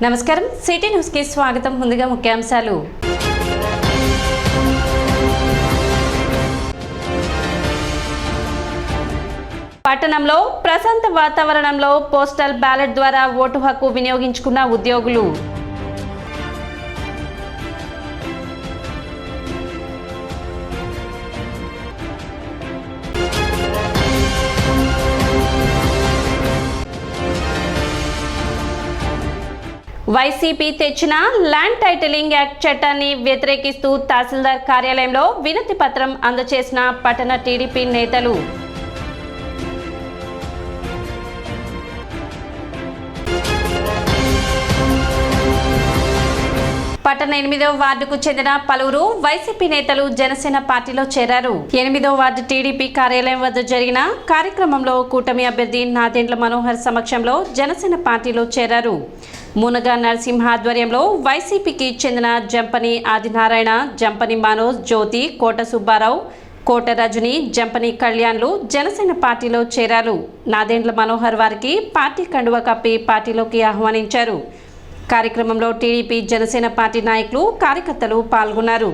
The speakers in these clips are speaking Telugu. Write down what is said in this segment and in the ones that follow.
నమస్కారం సిటీ న్యూస్ కి స్వాగతం. ముందుగా ముఖ్యాంశాలు. పట్టణంలో ప్రశాంత వాతావరణంలో పోస్టల్ బ్యాలెట్ ద్వారా ఓటు హక్కు వినియోగించుకున్న ఉద్యోగులు. వైసీపీ తెచ్చిన ల్యాండ్ టైటిలింగ్ యాక్ట్ చట్టాన్ని వ్యతిరేకిస్తూ తహసీల్దార్ కార్యాలయంలో వినతి పత్రం అందజేసిన పట్టణ టీడీపీ నేతలు. పట్టణ 8వ వార్డుకు చెందిన పలువురు వైసీపీ నేతలు జనసేన పార్టీలో చేరారు. 8వ వార్డు టీడీపీ కార్యాలయం వద్ద జరిగిన కార్యక్రమంలో కూటమి అభ్యర్థి నాదెండ్ల మనోహర్ సమక్షంలో జనసేన పార్టీలో చేరారు. మునగా నరసింహ ఆధ్వర్యంలో వైసీపీకి చెందిన జంపని ఆదినారాయణ, జంపని మనోజ్, జ్యోతి, కోట సుబ్బారావు, కోట రజని, జంపని కళ్యాణ్లు జనసేన పార్టీలో చేరారు. నాదెండ్ల మనోహర్ వారికి పార్టీ కండువ కప్పి పార్టీలోకి ఆహ్వానించారు. కార్యక్రమంలో టీడీపీ జనసేన పార్టీ నాయకులు, కార్యకర్తలు పాల్గొన్నారు.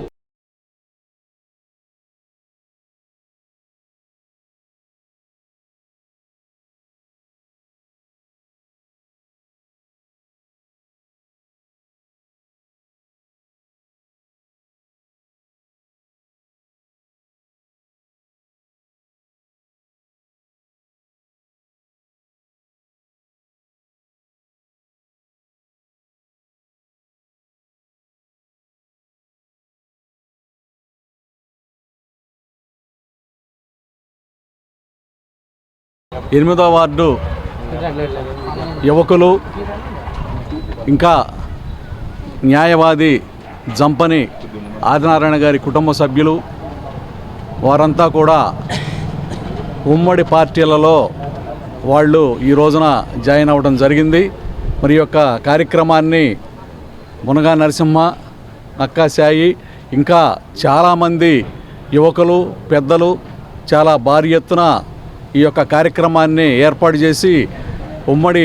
ఎనిమిదవ వార్డు యువకులు, ఇంకా న్యాయవాది జంపని ఆదినారాయణ గారి కుటుంబ సభ్యులు వారంతా కూడా ఉమ్మడి పార్టీలలో వాళ్ళు ఈ రోజున జాయిన్ అవ్వడం జరిగింది. మరి యొక్క కార్యక్రమాన్ని మునగా నరసింహ, నక్కా సాయి, ఇంకా చాలామంది యువకులు, పెద్దలు చాలా భారీ ఎత్తున ఈ యొక్క కార్యక్రమాన్ని ఏర్పాటు చేసి ఉమ్మడి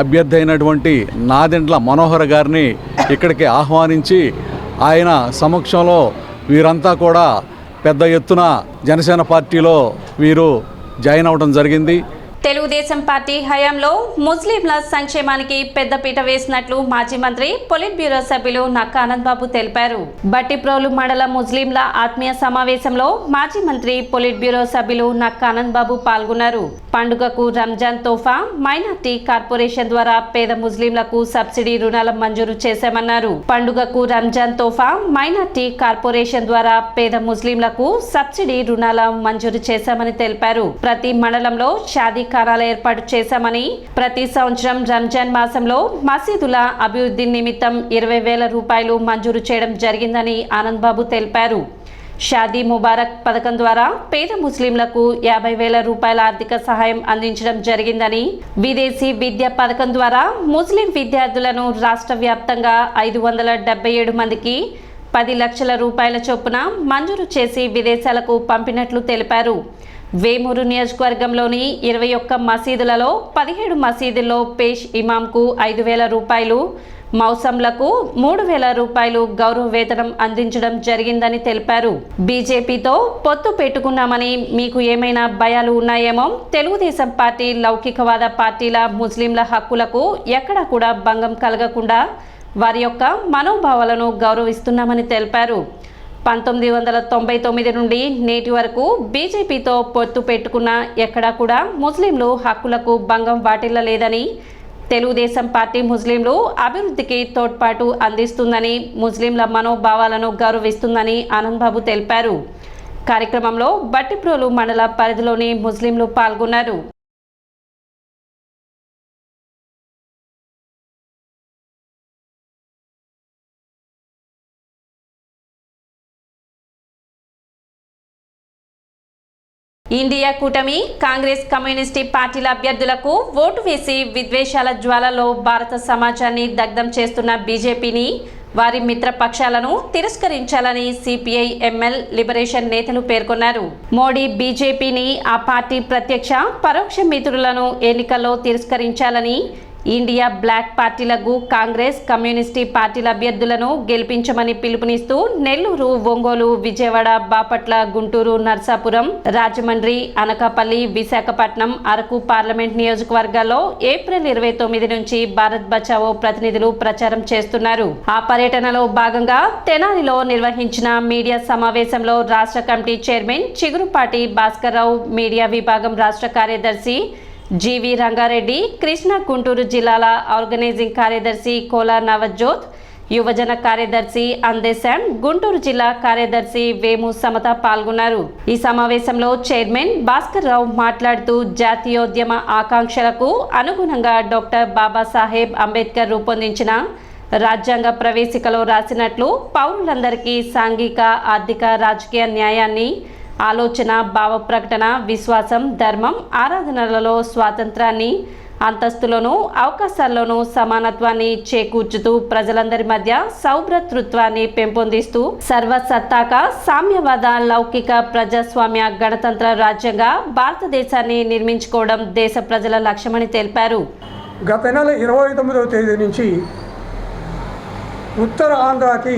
అభ్యర్థి అయినటువంటి నాదెండ్ల మనోహర్ గారిని ఇక్కడికి ఆహ్వానించి ఆయన సమక్షంలో వీరంతా కూడా పెద్ద ఎత్తున జనసేన పార్టీలో వీరు జాయిన్ అవ్వడం జరిగింది. తెలుగుదేశం పార్టీ హయాంలో ముస్లింల సంక్షేమానికి పెద్దపీట వేసినట్లు మాజీ మంత్రి, పొలిట్ బ్యూరో సభ్యులు నక్కా ఆనందబాబు తెలిపారు. బట్టిప్రోలు మండల ముస్లింల ఆత్మీయ సమావేశంలో మాజీ మంత్రి, పొలిట్ బ్యూరో సభ్యులు నక్కా ఆనందబాబు పాల్గొన్నారు. పండుగకు రంజాన్ తోఫా మైనార్టీ కార్పొరేషన్ ద్వారా పేద ముస్లింలకు సబ్సిడీ రుణాల మంజూరు చేశామన్నారు. పండుగకు రంజాన్ తోఫా మైనార్టీ కార్పొరేషన్ ద్వారా పేద ముస్లింలకు సబ్సిడీ రుణాల మంజూరు చేశామని తెలిపారు. ప్రతి మండలంలో షాదీ ఖానాలు ఏర్పాటు చేశామని, ప్రతి సంవత్సరం రంజాన్ మాసంలో మసీదుల అభివృద్ధి నిమిత్తం 20,000 రూపాయలు మంజూరు చేయడం జరిగిందని ఆనందబాబు తెలిపారు. షాదీ ముబారక్ పథకం ద్వారా పేద ముస్లింలకు 50,000 రూపాయల ఆర్థిక సహాయం అందించడం జరిగిందని, విదేశీ విద్యా పథకం ద్వారా ముస్లిం విద్యార్థులను రాష్ట్ర వ్యాప్తంగా 577 మందికి 10 లక్షల రూపాయల చొప్పున మంజూరు చేసి విదేశాలకు పంపినట్లు తెలిపారు. వేమూరు నియోజకవర్గంలోని 21 మసీదులలో 17 మసీదుల్లో పేష్ ఇమాంకు 5,000 రూపాయలు, మౌసంలకు 3,000 రూపాయలు గౌరవ వేతనం అందించడం జరిగిందని తెలిపారు. బీజేపీతో పొత్తు పెట్టుకున్నామని మీకు ఏమైనా భయాలు ఉన్నాయేమో, తెలుగుదేశం పార్టీ లౌకికవాద పార్టీల ముస్లింల హక్కులకు ఎక్కడా కూడా భంగం కలగకుండా వారి యొక్క మనోభావాలను గౌరవిస్తున్నామని తెలిపారు. 1999 నుండి నేటి వరకు బీజేపీతో పొత్తు పెట్టుకున్న ఎక్కడా కూడా ముస్లింలు హక్కులకు భంగం వాటిల్లలేదని, తెలుగుదేశం పార్టీ ముస్లింలు అభివృద్ధికి తోడ్పాటు అందిస్తుందని, ముస్లింల మనోభావాలను గౌరవిస్తుందని ఆనందబాబు తెలిపారు. కార్యక్రమంలో బట్టిప్రోలు మండల పరిధిలోని ముస్లింలు పాల్గొన్నారు. ఇండియా కూటమి, కాంగ్రెస్, కమ్యూనిస్టు పార్టీల అభ్యర్థులకు ఓటు వేసి విద్వేషాల జ్వాలలో భారత సమాజాన్ని దగ్ధం చేస్తున్న బీజేపీని, వారి మిత్రపక్షాలను తిరస్కరించాలని సిపిఐ ఎంఎల్ లిబరేషన్ నేతలు పేర్కొన్నారు. మోడీ బీజేపీని, ఆ పార్టీ ప్రత్యక్ష పరోక్ష మిత్రులను ఎన్నికల్లో తిరస్కరించాలని, ఇండియా బ్లాక్ పార్టీలకు కాంగ్రెస్ కమ్యూనిస్టు పార్టీల అభ్యర్థులను గెలిపించమని పిలుపునిస్తూ నెల్లూరు, ఒంగోలు, విజయవాడ, బాపట్ల, గుంటూరు, నర్సాపురం, రాజమండ్రి, అనకాపల్లి, విశాఖపట్నం, అరకు పార్లమెంట్ నియోజకవర్గాల్లో ఏప్రిల్ 29 నుంచి భారత్ బచావో ప్రతినిధులు ప్రచారం చేస్తున్నారు. ఆ పర్యటనలో భాగంగా తెనాలిలో నిర్వహించిన మీడియా సమావేశంలో రాష్ట్ర committee chairman Chigurupati Bhaskar Rao, media విభాగం రాష్ట్ర కార్యదర్శి జీవి రంగారెడ్డి, కృష్ణా గుంటూరు జిల్లాల ఆర్గనైజింగ్ కార్యదర్శి కోలా నవజ్యోత్, యువజన కార్యదర్శి అందేశాం, గుంటూరు జిల్లా కార్యదర్శి వేము సమత పాల్గొన్నారు. ఈ సమావేశంలో చైర్మన్ భాస్కర్రావు మాట్లాడుతూ జాతీయోద్యమ ఆకాంక్షలకు అనుగుణంగా డాక్టర్ బాబాసాహెబ్ అంబేద్కర్ రూపొందించిన రాజ్యాంగ ప్రవేశికలో రాసినట్లు పౌరులందరికీ సాంఘిక, ఆర్థిక, రాజకీయ న్యాయాన్ని, ఆలోచన, భావ ప్రకటన, విశ్వాసం, ధర్మం, ఆరాధనలలో స్వాతంత్రాన్ని, అంతస్తులోనూ అవకాశాల్లోనూ సమానత్వాన్ని చేకూర్చుతూ ప్రజలందరి మధ్య సౌభ్రతృత్వాన్ని పెంపొందిస్తూ సర్వసత్తాక సామ్యవాద, లౌకిక, ప్రజాస్వామ్య, గణతంత్ర రాజ్యంగా భారతదేశాన్ని నిర్మించుకోవడం దేశ ప్రజల లక్ష్యమని తెలిపారు. గత నెల 29వ తేదీ నుంచి ఉత్తర ఆంధ్రాకి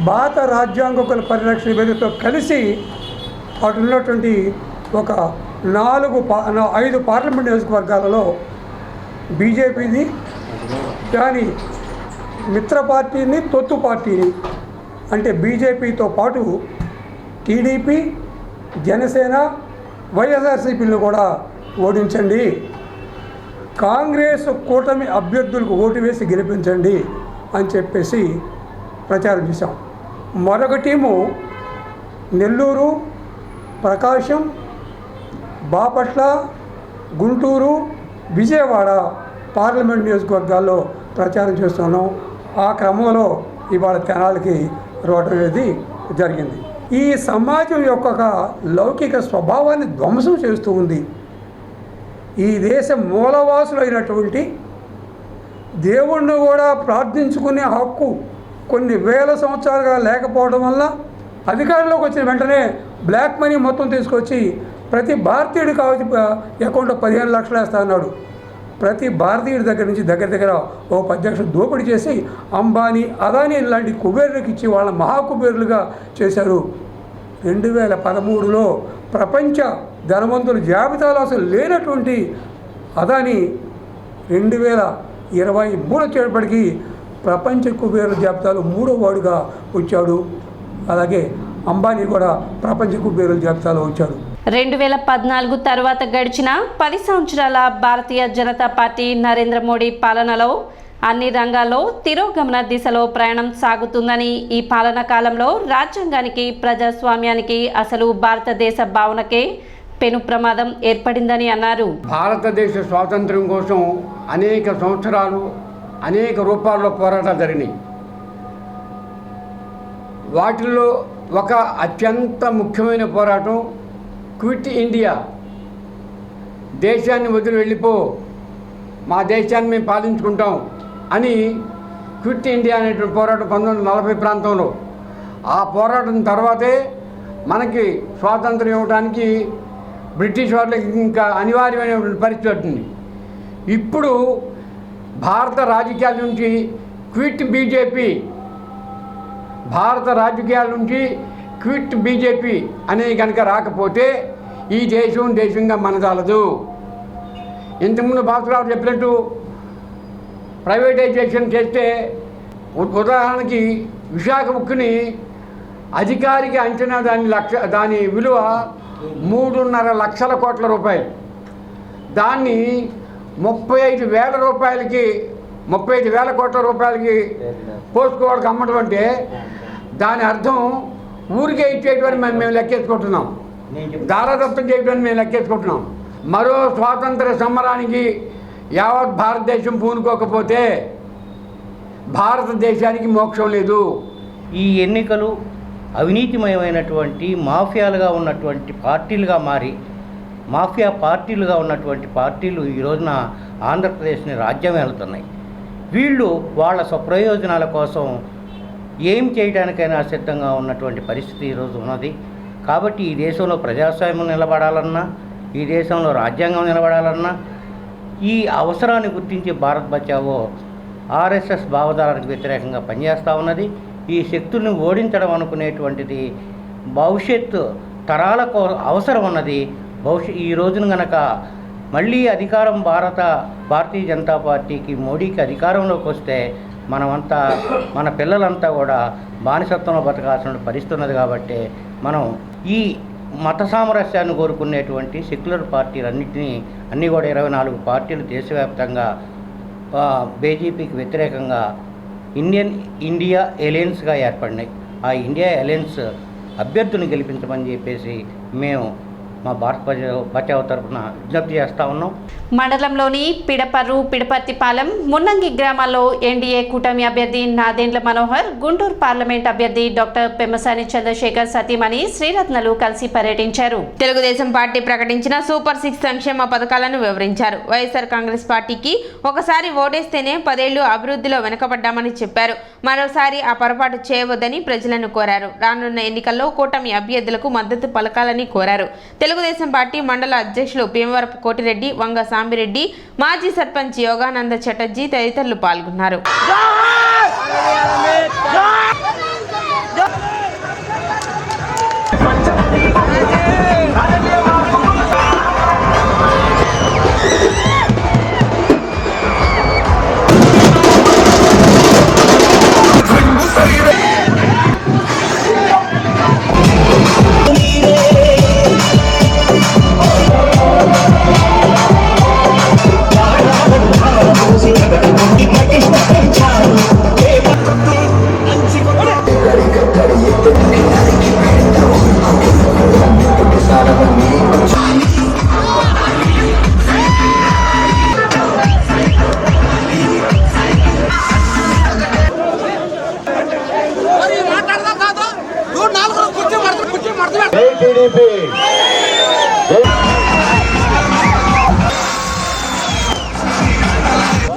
భారత రాజ్యాంగకుల పరిరక్షణ వేదికతో కలిసి అటు ఉన్నటువంటి ఒక 5 పార్లమెంట్ నియోజకవర్గాలలో బీజేపీని, కానీ మిత్ర పార్టీని, తొత్తు పార్టీని అంటే బీజేపీతో పాటు టీడీపీ, జనసేన, వైఎస్ఆర్సీపీలను కూడా ఓడించండి, కాంగ్రెస్ కూటమి అభ్యర్థులకు ఓటు వేసి గెలిపించండి అని చెప్పేసి ప్రచారం చేశాం. మరొక టీము నెల్లూరు, ప్రకాశం, బాపట్ల, గుంటూరు, విజయవాడ పార్లమెంట్ నియోజకవర్గాల్లో ప్రచారం చేస్తున్నాం. ఆ క్రమంలో ఇవాళ తెనాలికి రావడం అనేది జరిగింది. ఈ సమాజం యొక్క లౌకిక స్వభావాన్ని ధ్వంసం చేస్తూ ఉంది. ఈ దేశ మూలవాసులైనటువంటి దేవుణ్ణి కూడా ప్రార్థించుకునే హక్కు కొన్ని వేల సంవత్సరాలుగా లేకపోవడం వల్ల అధికారంలోకి వచ్చిన వెంటనే బ్లాక్ మనీ మొత్తం తీసుకొచ్చి ప్రతి భారతీయుడి కావచ్చు అకౌంట్లో 15 లక్షలు వేస్తా అన్నాడు. ప్రతి భారతీయుడి దగ్గర నుంచి దగ్గర ఓ 10 లక్షలు దోపిడీ చేసి అంబానీ, అదానీ లాంటి కుబేరులకు ఇచ్చి వాళ్ళ మహాకుబేరులుగా చేశారు. 2013లో ప్రపంచ ధనవంతుల జాబితాలో అసలు లేనటువంటి అదానీ 2023 వచ్చేటప్పటికి ప్రపంచ కుబేరుల జాబితాలో 3వ వాడుగా వచ్చాడు. అలాగే అంబానీ కూడా ప్రపంచ కుబేరుల జాబితాలో వచ్చాడు. 2014 తర్వాత గడిచిన 10 సంవత్సరాల భారతీయ జనతా పార్టీ నరేంద్ర మోడీ పాలనలో అన్ని రంగాల్లో తిరోగమన దిశలో ప్రయాణం సాగుతుందని, ఈ పాలన కాలంలో రాజ్యాంగానికి, ప్రజాస్వామ్యానికి, అసలు భారతదేశ భావనకే పెను ప్రమాదం ఏర్పడిందని అన్నారు. భారతదేశ స్వాతంత్ర్యం కోసం అనేక సంవత్సరాలు అనేక రూపాల్లో పోరాటాలు జరిగినాయి. వాటిల్లో ఒక అత్యంత ముఖ్యమైన పోరాటం క్విట్ ఇండియా, దేశాన్ని వదిలి వెళ్ళిపో, మా దేశాన్ని మేము పాలించుకుంటాం అని క్విట్ ఇండియా అనేటువంటి పోరాటం 1940 ప్రాంతంలో. ఆ పోరాటం తర్వాతే మనకి స్వాతంత్రం ఇవ్వడానికి బ్రిటిష్ వాళ్ళకి ఇంకా అనివార్యమైనటువంటి పరిస్థితి వచ్చింది. ఇప్పుడు భారత రాజకీయాల నుంచి క్విట్ బీజేపీ, భారత రాజకీయాల నుంచి క్విట్ బీజేపీ అనేది కనుక రాకపోతే ఈ దేశంగా మనదాలదు. ఇంతకుముందు భాస్కరరావు చెప్పినట్టు ప్రైవేటైజేషన్ చేస్తే ఉదాహరణకి విశాఖ ఉక్కుని అధికారిక అంచనా దాని విలువ 3.5 లక్షల కోట్ల రూపాయలు. దాన్ని 35,000 రూపాయలకి 35,000 కోట్ల రూపాయలకి పోసుకోవాళ్ళకి అమ్మడం అంటే దాని అర్థం ఊరికే ఇచ్చేటువంటి మేము లెక్కేసుకుంటున్నాం, దారదత్తం చేయడానికి మేము లెక్కేసుకుంటున్నాం. మరో స్వాతంత్ర సమరానికి యావత్ భారతదేశం పూనుకోకపోతే భారతదేశానికి మోక్షం లేదు. ఈ ఎన్నికలు అవినీతిమయమైనటువంటి మాఫియాలుగా ఉన్నటువంటి పార్టీలుగా మారి, మాఫియా పార్టీలుగా ఉన్నటువంటి పార్టీలు ఈ రోజున ఆంధ్రప్రదేశ్ని రాజ్యం వెళ్తున్నాయి. వీళ్ళు వాళ్ళ స్వప్రయోజనాల కోసం ఏం చేయడానికైనా సిద్ధంగా ఉన్నటువంటి పరిస్థితి ఈరోజు ఉన్నది. కాబట్టి ఈ దేశంలో ప్రజాస్వామ్యం నిలబడాలన్నా, ఈ దేశంలో రాజ్యాంగం నిలబడాలన్నా ఈ అవసరాన్ని గుర్తించి భారత్ బచావో ఆర్ఎస్ఎస్ భావధారానికి వ్యతిరేకంగా పనిచేస్తూ ఉన్నది. ఈ శక్తుల్ని ఓడించడం అనుకునేటువంటిది భవిష్యత్తు తరాలకు అవసరం ఉన్నది. ఈ రోజున గనక మళ్ళీ అధికారం భారతీయ జనతా పార్టీకి, మోడీకి అధికారంలోకి వస్తే మనమంతా, మన పిల్లలంతా కూడా బానిసత్వంలో బతకాల్సిన పరిస్థితి ఉన్నది. కాబట్టి మనం ఈ మత సామరస్యాన్ని కోరుకునేటువంటి సెక్యులర్ పార్టీలన్నింటినీ కూడా 24 పార్టీలు దేశవ్యాప్తంగా బీజేపీకి వ్యతిరేకంగా ఇండియా అలయన్స్గా ఏర్పడినాయి. ఆ ఇండియా అలయన్స్ అభ్యర్థులను గెలిపించమని చెప్పేసి మేము మా భారత్ బచావ్ తరఫున విజ్ఞప్తి చేస్తూ ఉన్నాం. మండలంలోని పిడపర్రు, పిడపర్తిపాలెం, మున్నంగి గ్రామాల్లో ఎన్డీఏ కూటమి అభ్యర్థి నాదెండ్ల మనోహర్, గుంటూరు పార్లమెంట్ అభ్యర్థి డాక్టర్ పెమ్మసాని చంద్రశేఖర్ సతీమణి శ్రీరత్నలు కలిసి పర్యటించారు. తెలుగుదేశం పార్టీ ప్రకటించిన సూపర్ 6 సంక్షేమ పథకాలను వివరించారు. వైఎస్ఆర్ కాంగ్రెస్ పార్టీకి ఒకసారి ఓటేస్తేనే 10 ఏళ్లు అభివృద్ధిలో వెనుకబడ్డామని చెప్పారు. మరోసారి ఆ పొరపాటు చేయవద్దని ప్రజలను కోరారు. రానున్న ఎన్నికల్లో కూటమి అభ్యర్థులకు మద్దతు పలకాలని కోరారు. తెలుగుదేశం పార్టీ మండల అధ్యక్షులు భీమవరపు కోటిరెడ్డి, వంగ సాంబిరెడ్డి, మాజీ సర్పంచ్ యోగానంద చటర్జీ తదితరులు పాల్గొన్నారు.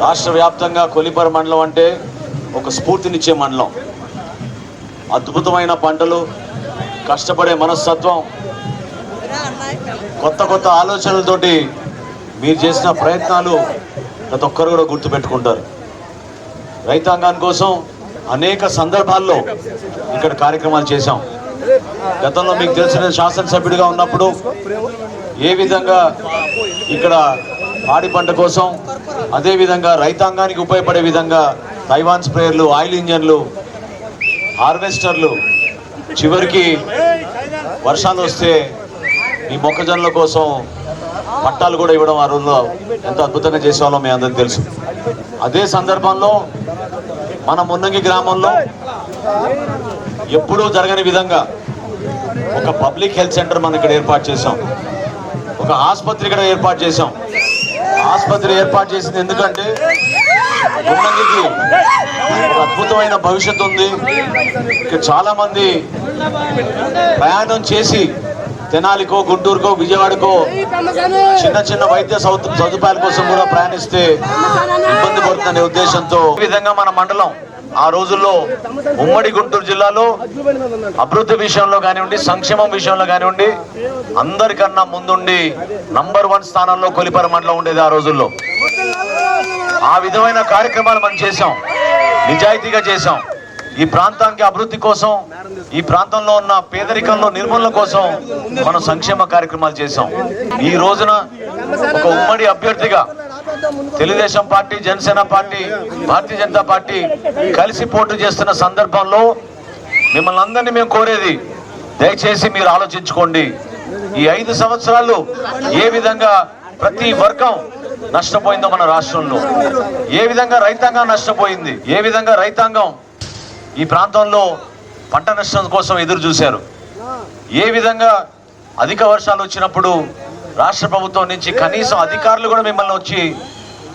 రాష్ట్ర వ్యాప్తంగా కొలిపర మండలం అంటే ఒక స్ఫూర్తినిచ్చే మండలం. అద్భుతమైన పంటలు, కష్టపడే మనస్తత్వం, కొత్త ఆలోచనలతోటి మీరు చేసిన ప్రయత్నాలు ప్రతి ఒక్కరు కూడా గుర్తుపెట్టుకుంటారు. రైతాంగాని కోసం అనేక సందర్భాల్లో ఇక్కడ కార్యక్రమాలు చేశాం. గతంలో మీకు తెలిసిన శాసనసభ్యుడిగా ఉన్నప్పుడు ఏ విధంగా ఇక్కడ పాడి పంట కోసం, అదేవిధంగా రైతాంగానికి ఉపయోగపడే విధంగా తైవాన్ స్ప్రేయర్లు, ఆయిల్ ఇంజన్లు, హార్వెస్టర్లు, చివరికి వర్షాలు వస్తే ఈ మొక్కజొన్నల కోసం పట్టాలు కూడా ఇవ్వడం ఆ రోజుల్లో ఎంత అద్భుతంగా చేసేవాళ్ళో మీ అందరికీ తెలుసు. అదే సందర్భంలో మన మున్నంగి గ్రామంలో ఎప్పుడూ జరగని విధంగా ఒక పబ్లిక్ హెల్త్ సెంటర్ మనం ఇక్కడ ఏర్పాటు చేసాం. ఒక ఆసుపత్రి ఇక్కడ ఏర్పాటు చేసాం. ఆసుపత్రి ఏర్పాటు చేసింది ఎందుకంటే మున్నంగికి ఒక అద్భుతమైన భవిష్యత్తు ఉంది. ఇక్కడ చాలా మంది ప్రయాణం చేసి తెనాలికో, గుంటూరుకో, విజయవాడకో చిన్న వైద్య సదుపాయాల కోసం కూడా ప్రయాణిస్తే ఇబ్బంది పడుతుందనే ఉద్దేశంతో ఈ విధంగా మన మండలం ఆ రోజుల్లో ఉమ్మడి గుంటూరు జిల్లాలో అభివృద్ధి విషయంలో కానివ్వండి, సంక్షేమం విషయంలో కానివ్వండి అందరికన్నా ముందుండి నంబర్ 1 స్థానంలో కొలిపర మండలం ఉండేది ఆ రోజుల్లో. ఆ విధమైన కార్యక్రమాలు మనం చేశాం, నిజాయితీగా చేశాం. ఈ ప్రాంతానికి అభివృద్ధి కోసం, ఈ ప్రాంతంలో ఉన్న పేదరికంలో నిర్మూలన కోసం మనం సంక్షేమ కార్యక్రమాలు చేశాం. ఈ రోజున ఒక ఉమ్మడి అభ్యర్థిగా Telugu Desam party, Janasena party, Bharatiya Janata party కలిసి పోటీ చేస్తున్న సందర్భంలో మిమ్మల్ని అందరినీ మేము కోరేది, దయచేసి మీరు ఆలోచించుకోండి. ఈ 5 సంవత్సరాలు ఏ విధంగా ప్రతి వర్గం నష్టపోయిందో మన రాష్ట్రంలో, ఏ విధంగా రైతాంగం నష్టపోయింది, ఏ విధంగా రైతాంగం ఈ ప్రాంతంలో పంట నష్టం కోసం ఎదురు చూశారు, ఏ విధంగా అధిక వర్షాలు వచ్చినప్పుడు రాష్ట్ర ప్రభుత్వం నుంచి కనీసం అధికారులు కూడా మిమ్మల్ని వచ్చి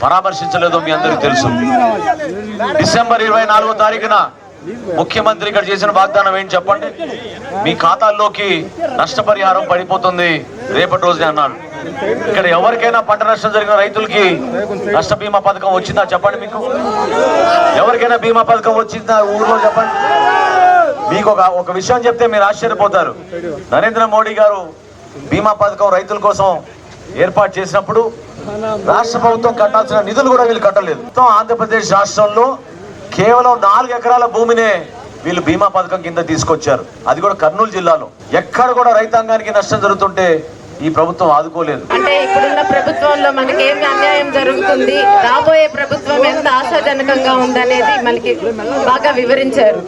పరామర్శించలేదో మీ అందరికీ తెలుసు. డిసెంబర్ 24వ తారీఖున ముఖ్యమంత్రి ఇక్కడ చేసిన వాగ్దానం ఏంటి చెప్పండి? మీ ఖాతాల్లోకి నష్టపరిహారం పడిపోతుంది రేపటి రోజునే అన్నారు. ఇక్కడ ఎవరికైనా పంట నష్టం జరిగిన రైతులకి నష్ట బీమా పథకం వచ్చిందా చెప్పండి? మీకు ఎవరికైనా బీమా పథకం వచ్చిందా ఊర్లో చెప్పండి? మీకు ఒక విషయం చెప్తే మీరు ఆశ్చర్యపోతారు. నరేంద్ర మోడీ గారు బీమా పథకం రైతుల కోసం ఏర్పాటు చేసినప్పుడు రాష్ట్ర ప్రభుత్వం కట్టాల్సిన నిధులు కూడా వీళ్ళు కట్టలేదు. మొత్తం ఆంధ్రప్రదేశ్ రాష్ట్రంలో కేవలం 4 ఎకరాల భూమినే వీళ్ళు బీమా పథకం కింద తీసుకొచ్చారు. అది కూడా కర్నూలు జిల్లాలో. ఎక్కడ కూడా రైతాంగానికి నష్టం జరుగుతుంటే ఈ ప్రభుత్వం ఆదుకోలేదు. అంటే ఇప్పుడున్న ప్రభుత్వంలో మనకి ఏమి అన్యాయం జరుగుతుంది, రాబోయే ప్రభుత్వం ఎంత ఆశాజనకంగా ఉందనేది మనకి బాగా వివరించారు.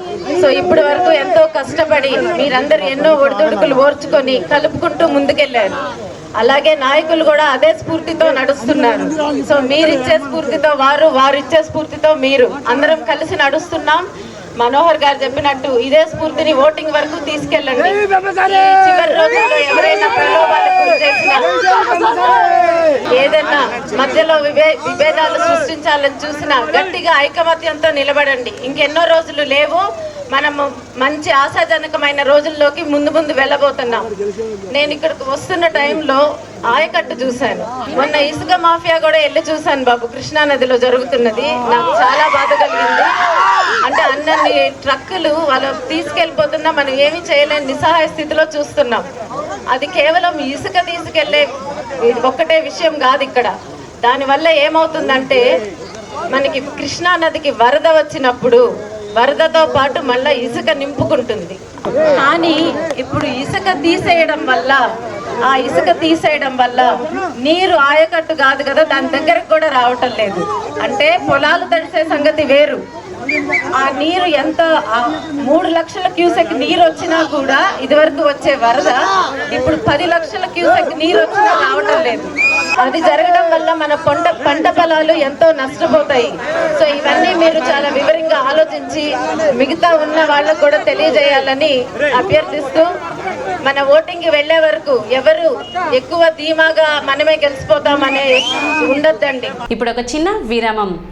సో ఇప్పటి వరకు ఎంతో కష్టపడి మీరందరూ ఎన్నో ఒడిదుడుకులు ఓర్చుకొని కలుపుకుంటూ ముందుకెళ్లారు. అలాగే నాయకులు కూడా అదే స్ఫూర్తితో నడుస్తున్నారు. సో మీరిచ్చే స్ఫూర్తితో వారు ఇచ్చే స్ఫూర్తితో మీరు అందరం కలిసి నడుస్తున్నాం. మనోహర్ గారు చెప్పినట్టు ఇదే స్ఫూర్తిని ఓటింగ్ వరకు తీసుకెళ్ళండి. చివరి రోజుల్లో ఎవరైనా ప్రలోభాలకు గురి చేసినా, ఏదైనా మధ్యలో విభేదాలు సృష్టించాలని చూసినా గట్టిగా ఐకమత్యంతో నిలబడండి. ఇంకెన్నో రోజులు లేవు. మనము మంచి ఆశాజనకమైన రోజుల్లోకి ముందు వెళ్ళబోతున్నాం. నేను ఇక్కడికి వస్తున్న టైంలో ఆయకట్టు చూశాను. మొన్న ఇసుక మాఫియా కూడా వెళ్ళి చూశాను బాబు, కృష్ణా నదిలో జరుగుతున్నది. నాకు చాలా బాధ కలిగింది. అంటే అన్ని ట్రక్కులు వాళ్ళు తీసుకెళ్ళిపోతున్నా మనం ఏమీ చేయలేని నిస్సహాయ స్థితిలో చూస్తున్నాం. అది కేవలం ఇసుక తీసుకెళ్లే ఒక్కటే విషయం కాదు ఇక్కడ. దానివల్ల ఏమవుతుందంటే మనకి కృష్ణా నదికి వరద వచ్చినప్పుడు వరదతో పాటు మళ్ళీ ఇసుక నింపుకుంటుంది. కానీ ఇప్పుడు ఇసుక తీసేయడం వల్ల నీరు ఆయకట్టు కాదు కదా, దాని దగ్గరకు కూడా రావటం లేదు. అంటే పొలాలు తడిసే సంగతి వేరు. ఆ నీరు ఎంత 3 లక్షల క్యూసెక్ నీరు వచ్చినా కూడా ఇదివరకు వచ్చే వరద ఇప్పుడు 10 లక్షల క్యూసెక్ నీరు వచ్చినా రావటం లేదు. అది జరగడం వల్ల మన పంట పొలాలు ఎంతో నష్టపోతాయి. సో ఇవన్నీ మీరు చాలా వివరంగా ఆలోచించి మిగతా ఉన్న వాళ్ళకు కూడా తెలియజేయాలని అభ్యర్థిస్తూ, మన ఓటింగ్కి వెళ్లే వరకు ఎవరు ఎక్కువ ధీమాగా మనమే గెలిచిపోతామనే ఉండొద్దండి. ఇప్పుడు ఒక చిన్న విరామం.